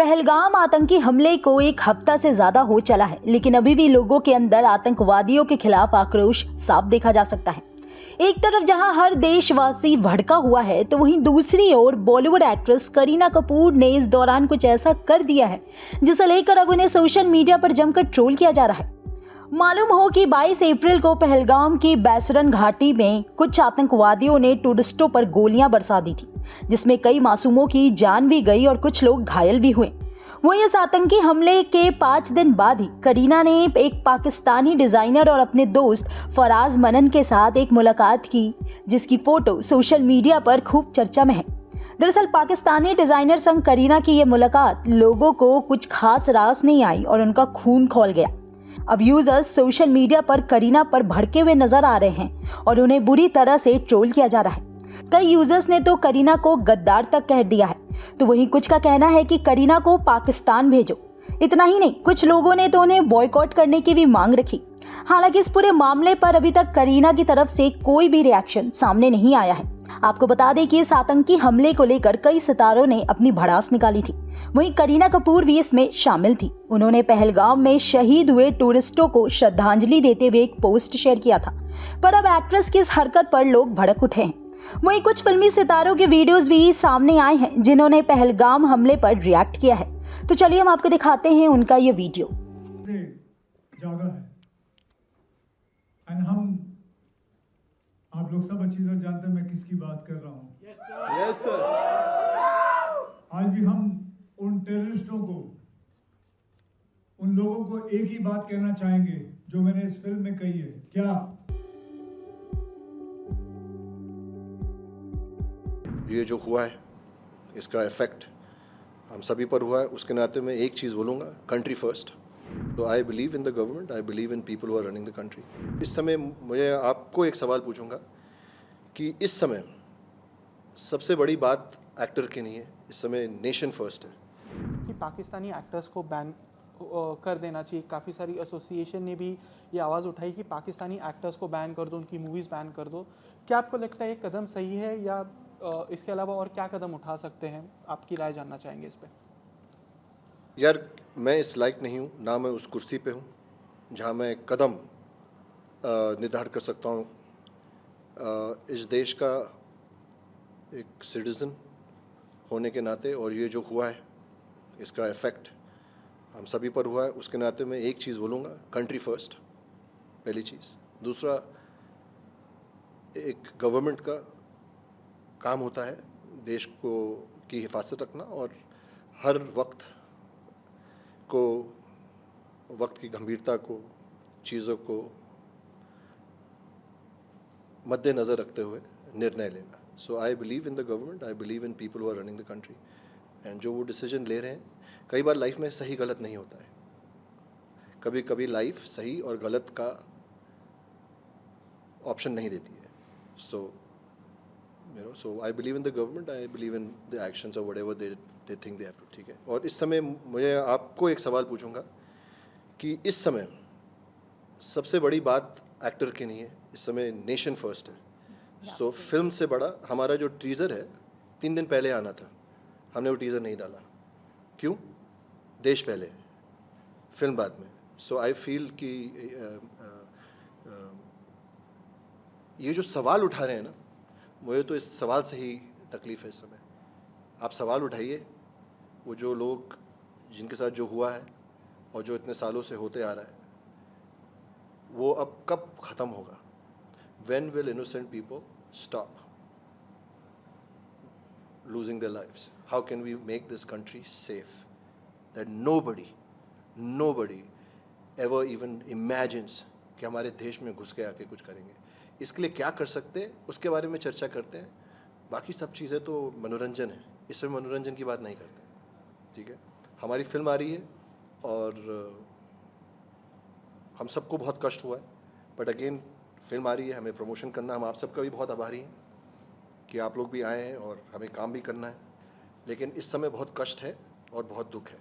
पहलगाम आतंकी हमले को एक हफ्ता से ज्यादा हो चला है, लेकिन अभी भी लोगों के अंदर आतंकवादियों के खिलाफ आक्रोश साफ देखा जा सकता है। एक तरफ जहां हर देशवासी भड़का हुआ है, तो वहीं दूसरी ओर बॉलीवुड एक्ट्रेस करीना कपूर ने इस दौरान कुछ ऐसा कर दिया है जिसे लेकर अब उन्हें सोशल मीडिया पर जमकर ट्रोल किया जा रहा है। मालूम हो कि 22 अप्रैल को पहलगाम की बैसरन घाटी में कुछ आतंकवादियों ने टूरिस्टों पर गोलियां बरसा दी थी, जिसमें कई मासूमों की जान भी गई और कुछ लोग घायल भी हुए। वहीं इस आतंकी हमले के 5 दिन बाद ही करीना ने एक पाकिस्तानी डिजाइनर और अपने दोस्त फराज मनन के साथ एक मुलाकात की, जिसकी फोटो सोशल मीडिया पर खूब चर्चा में है। दरअसल पाकिस्तानी डिजाइनर संग करीना की यह मुलाकात लोगों को कुछ खास रास नहीं आई और उनका खून खौल गया। अब यूजर्स सोशल मीडिया पर करीना पर भड़के हुए नजर आ रहे हैं और उन्हें बुरी तरह से ट्रोल किया जा रहा है। कई यूजर्स ने तो करीना को गद्दार तक कह दिया है, तो वहीं कुछ का कहना है कि करीना को पाकिस्तान भेजो। इतना ही नहीं, कुछ लोगों ने तो उन्हें बॉयकॉट करने की भी मांग रखी। हालांकि इस पूरे मामले पर अभी तक करीना की तरफ से कोई भी रिएक्शन सामने नहीं आया है। आपको बता दें कि इस आतंकी हमले को लेकर कई सितारों ने अपनी भड़ास निकाली थी। वहीं करीना कपूर भी इसमें शामिल थी। उन्होंने पहलगाम में शहीद हुए टूरिस्टों को श्रद्धांजलि देते हुए एक पोस्ट शेयर किया था, पर अब एक्ट्रेस की इस हरकत पर लोग भड़क उठे हैं। वहीं कुछ फिल्मी सितारों के वीडियोस भी सामने आए हैं जिन्होंने पहलगाम हमले पर रिएक्ट किया है। तो चलिए हम आपको दिखाते हैं उनका ये वीडियो। जागा है एंड हम आप लोग सब अच्छी तरह जानते हैं मैं किसकी बात कर रहा हूँ। Yes sir. आज भी हम उन टेररिस्टों को, उन लोगों को एक ही बात कहना चाहेंगे जो मैंने इस फिल्म में कही है। क्या ये जो हुआ है इसका इफ़ेक्ट हम सभी पर हुआ है, उसके नाते मैं एक चीज़ बोलूँगा, कंट्री फर्स्ट। तो I believe in the government, I believe in people who are running the country. इस समय मैं आपको एक सवाल पूछूंगा कि इस समय सबसे बड़ी बात एक्टर की नहीं है, इस समय नेशन फर्स्ट है। कि पाकिस्तानी एक्टर्स को बैन कर देना चाहिए। काफ़ी सारी एसोसिएशन ने भी ये आवाज़ उठाई कि पाकिस्तानी एक्टर्स को बैन कर दो, उनकी मूवीज़ बैन कर दो। क्या आपको लगता है ये कदम सही है या इसके अलावा और क्या कदम उठा सकते हैं? आपकी राय जानना चाहेंगे इस पर। यार मैं इस लायक नहीं हूँ, ना मैं उस कुर्सी पे हूँ जहाँ मैं कदम निर्धारित कर सकता हूँ। इस देश का एक सिटीज़न होने के नाते और ये जो हुआ है इसका इफ़ेक्ट हम सभी पर हुआ है, उसके नाते मैं एक चीज़ बोलूँगा, कंट्री फर्स्ट पहली चीज़। दूसरा, एक गवर्नमेंट का काम होता है देश को की हिफाजत रखना और हर वक्त की गंभीरता को, चीज़ों को मद्देनज़र रखते हुए निर्णय लेना। So I believe in the government, I believe in people who are running the country and जो वो डिसीजन ले रहे हैं, कई बार लाइफ में सही गलत नहीं होता है, कभी कभी लाइफ सही और गलत का ऑप्शन नहीं देती है। So I believe in the government, I believe in the actions or whatever they think they have to, ठीक है। और इस समय मैं आपको एक सवाल पूछूंगा कि इस समय सबसे बड़ी बात एक्टर की नहीं है, इस समय नेशन फर्स्ट है। सो फिल्म से बड़ा हमारा जो टीज़र है 3 दिन पहले आना था, हमने वो टीज़र नहीं डाला। क्यों? देश पहले, फिल्म बाद में। सो आई फील कि ये जो सवाल उठा रहे हैं ना, मुझे तो इस सवाल से ही तकलीफ़ है इस समय। आप सवाल उठाइए, वो जो लोग जिनके साथ जो हुआ है और जो इतने सालों से होते आ रहा है, वो अब कब ख़त्म होगा? When will innocent people stop losing their lives? How can we make this country safe that nobody ever even imagines कि हमारे देश में घुस के आके कुछ करेंगे? इसके लिए क्या कर सकते हैं उसके बारे में चर्चा करते हैं। बाकी सब चीज़ें तो मनोरंजन है, इसमें मनोरंजन की बात नहीं करते, ठीक है। हमारी फिल्म आ रही है और हम सबको बहुत कष्ट हुआ है, बट अगेन फिल्म आ रही है, हमें प्रमोशन करना, हम आप सबका भी बहुत आभारी हैं कि आप लोग भी आए हैं और हमें काम भी करना है, लेकिन इस समय बहुत कष्ट है और बहुत दुख है।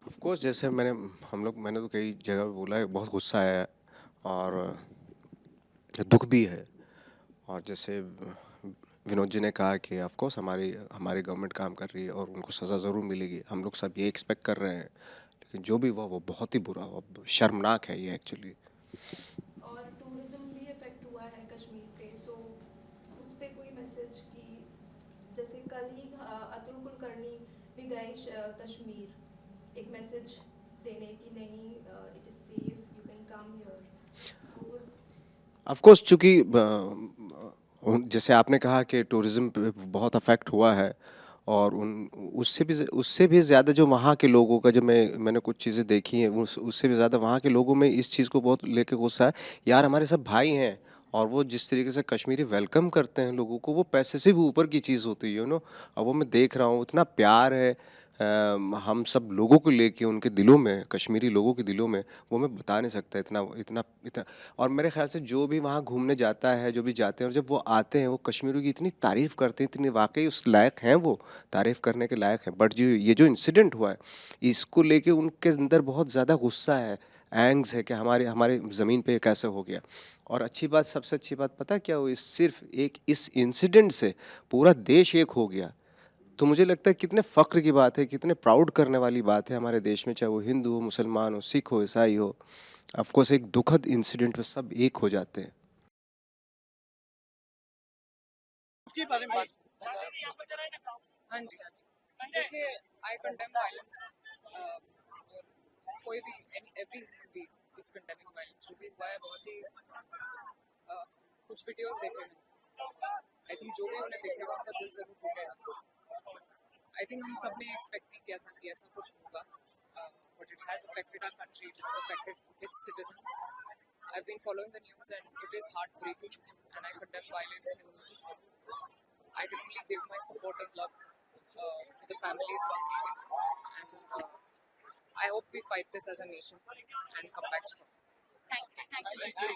ऑफ कोर्स, जैसे मैंने तो कई जगह बोला है, बहुत गुस्सा है और दुख भी है। और जैसे विनोद जी ने कहा कि ऑफ कोर्स हमारी हमारी गवर्नमेंट काम कर रही है और उनको सज़ा ज़रूर मिलेगी, हम लोग सब ये एक्सपेक्ट कर रहे हैं। लेकिन जो भी हुआ वो बहुत ही बुरा हुआ, शर्मनाक है ये एक्चुअली। और टूरिज्म भी इफेक्ट हुआ है कश्मीर पे, सो उस पे कोई मैसेज कि जैसे कल ही अतुल कुलकर्णी भी गए कश्मीर एक मैसेज देने की नहीं, it is safe, you can come here, so उस ऑफ कोर्स चूँकि जैसे आपने कहा कि टूरिज़्म पे बहुत अफेक्ट हुआ है, और उन उससे भी ज़्यादा जो वहाँ के लोगों का, जब मैंने कुछ चीज़ें देखी हैं, उससे भी ज़्यादा वहाँ के लोगों में इस चीज़ को बहुत लेके गुस्सा है। यार हमारे सब भाई हैं, और वो जिस तरीके से कश्मीरी वेलकम करते हैं लोगों को, वो पैसे से भी ऊपर की चीज़ होती है, अब वो मैं देख रहा हूँ, इतना प्यार है हम सब लोगों को लेके उनके दिलों में, कश्मीरी लोगों के दिलों में, वो मैं बता नहीं सकता, इतना इतना इतना। और मेरे ख्याल से जो भी वहाँ घूमने जाता है, जो भी जाते हैं, और जब वो आते हैं, वो कश्मीरियों की इतनी तारीफ़ करते हैं, इतनी वाकई उस लायक हैं, वो तारीफ़ करने के लायक हैं। बट जो ये जो इंसिडेंट हुआ है, इसको लेके उनके अंदर बहुत ज़्यादा गुस्सा है, एंग्स है कि हमारे हमारे ज़मीन पे ये कैसे हो गया। और अच्छी बात, सबसे अच्छी बात पता है क्या हुई? सिर्फ एक इस इंसिडेंट से पूरा देश एक हो गया। तो मुझे लगता है कितने फ़ख्र की बात है, कितने प्राउड करने वाली बात है हमारे देश में, चाहे वो हिंदू हो, मुसलमान हो, सिख हो, ईसाई हो। ऑफ कोर्स एक दुखद इंसिडेंट पे सब एक हो जाते हैं। हाँ जी, हाँ जी। देखिए, आई कंडेम वायलेंस, और कोई भी every human being is condemning violence. जो भी हुआ है बहुत ही कुछ वीडियोस देखे मैंने, आई थिंक जो भी उन्हें देखेगा उनका दिल जरूर टूटेगा। आई थिंक हम सब ने एक्सपेक्ट नहीं किया था कि ऐसा कुछ होगा, but it has affected our country, it has affected its citizens. I've been following the news and it is heartbreaking, and I condemn violence, and I can only give my support and love to the families who are grieving, and I hope we fight this as a nation and come back strong. Thank you.